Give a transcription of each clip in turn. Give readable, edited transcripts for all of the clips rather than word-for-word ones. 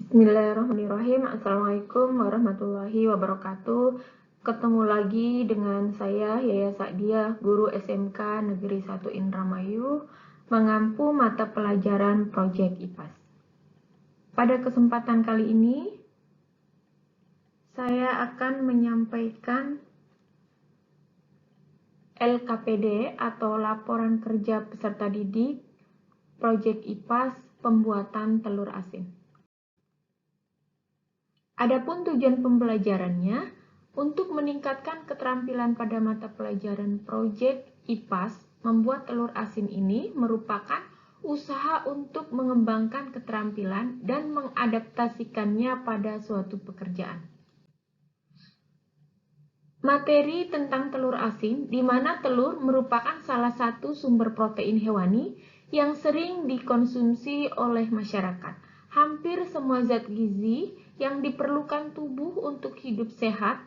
Bismillahirrahmanirrahim. Assalamualaikum warahmatullahi wabarakatuh. Ketemu lagi dengan saya, Yaya Sa'diah, guru SMK Negeri 1 Indramayu, mengampu mata pelajaran Proyek IPAS. Pada kesempatan kali ini, saya akan menyampaikan LKPD atau Laporan Kerja Peserta Didik Proyek IPAS Pembuatan Telur Asin. Adapun tujuan pembelajarannya untuk meningkatkan keterampilan pada mata pelajaran Proyek IPAS, membuat telur asin ini merupakan usaha untuk mengembangkan keterampilan dan mengadaptasikannya pada suatu pekerjaan. Materi tentang telur asin, di mana telur merupakan salah satu sumber protein hewani yang sering dikonsumsi oleh masyarakat. Hampir semua zat gizi yang diperlukan tubuh untuk hidup sehat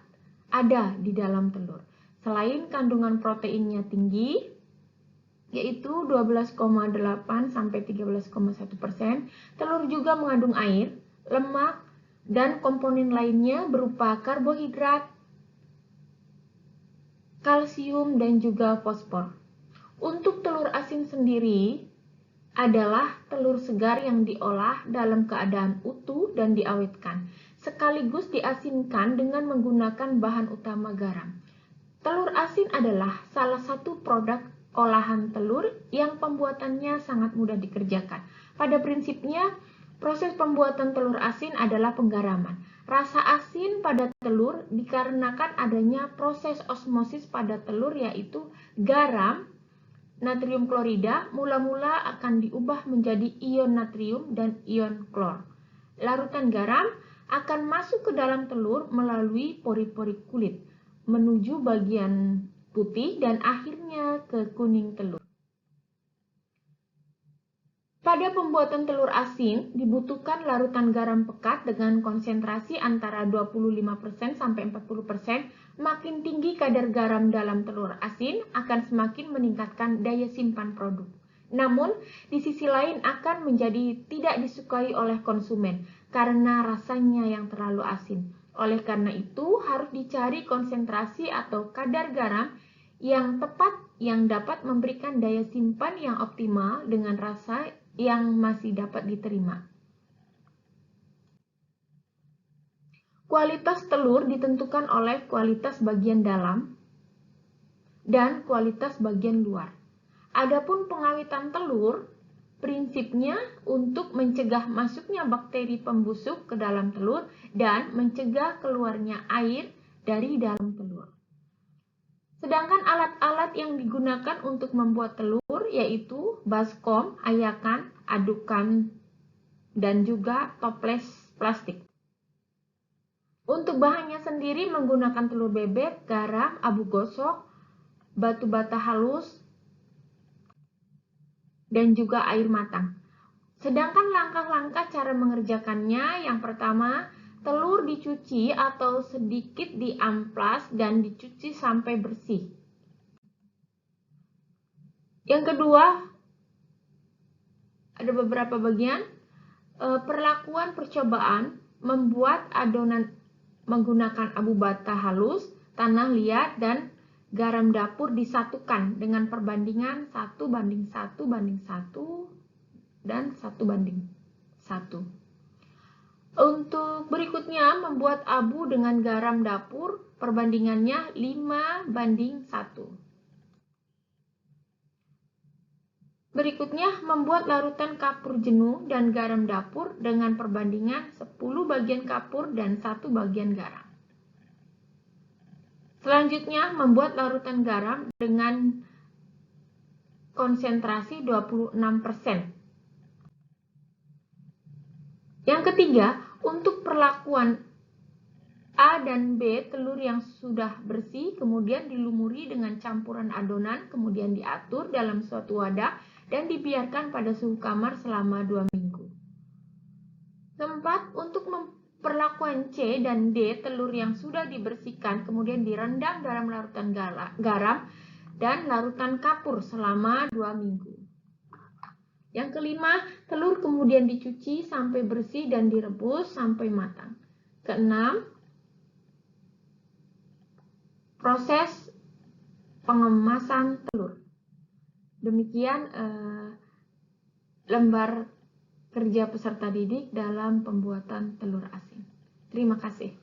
ada di dalam telur. Selain kandungan proteinnya tinggi, yaitu 12,8 sampai 13,1%, telur juga mengandung air, lemak, dan komponen lainnya berupa karbohidrat, kalsium, dan juga fosfor. Untuk telur asin sendiri adalah telur segar yang diolah dalam keadaan utuh dan diawetkan, sekaligus diasinkan dengan menggunakan bahan utama garam. Telur asin adalah salah satu produk olahan telur yang pembuatannya sangat mudah dikerjakan. Pada prinsipnya, proses pembuatan telur asin adalah penggaraman. Rasa asin pada telur dikarenakan adanya proses osmosis pada telur, yaitu garam, natrium klorida mula-mula akan diubah menjadi ion natrium dan ion klor. Larutan garam akan masuk ke dalam telur melalui pori-pori kulit, menuju bagian putih dan akhirnya ke kuning telur. Pada pembuatan telur asin dibutuhkan larutan garam pekat dengan konsentrasi antara 25% sampai 40%. Makin tinggi kadar garam dalam telur asin akan semakin meningkatkan daya simpan produk. Namun, di sisi lain akan menjadi tidak disukai oleh konsumen karena rasanya yang terlalu asin. Oleh karena itu, harus dicari konsentrasi atau kadar garam yang tepat yang dapat memberikan daya simpan yang optimal dengan rasa yang masih dapat diterima. Kualitas telur ditentukan oleh kualitas bagian dalam dan kualitas bagian luar. Adapun pengawetan telur, prinsipnya untuk mencegah masuknya bakteri pembusuk ke dalam telur dan mencegah keluarnya air dari dalam telur. Sedangkan alat-alat yang digunakan untuk membuat telur yaitu baskom, ayakan, adukan, dan juga toples plastik. Untuk bahannya sendiri menggunakan telur bebek, garam, abu gosok, batu bata halus, dan juga air matang. Sedangkan langkah-langkah cara mengerjakannya, yang pertama, telur dicuci atau sedikit diamplas dan dicuci sampai bersih. Yang kedua, ada beberapa bagian. Perlakuan percobaan membuat adonan menggunakan abu bata halus, tanah liat, dan garam dapur disatukan dengan perbandingan 1:1:1 dan 1:1. Untuk berikutnya, membuat abu dengan garam dapur, perbandingannya 5:1. Berikutnya, membuat larutan kapur jenuh dan garam dapur dengan perbandingan 10 bagian kapur dan 1 bagian garam. Selanjutnya, membuat larutan garam dengan konsentrasi 26%. Yang ketiga, untuk perlakuan A dan B, telur yang sudah bersih kemudian dilumuri dengan campuran adonan, kemudian diatur dalam suatu wadah dan dibiarkan pada suhu kamar selama 2 minggu. Keempat, untuk perlakuan C dan D, telur yang sudah dibersihkan kemudian direndam dalam larutan garam dan larutan kapur selama 2 minggu. Yang kelima, telur kemudian dicuci sampai bersih dan direbus sampai matang. Keenam, proses pengemasan telur. Demikian lembar kerja peserta didik dalam pembuatan telur asin. Terima kasih.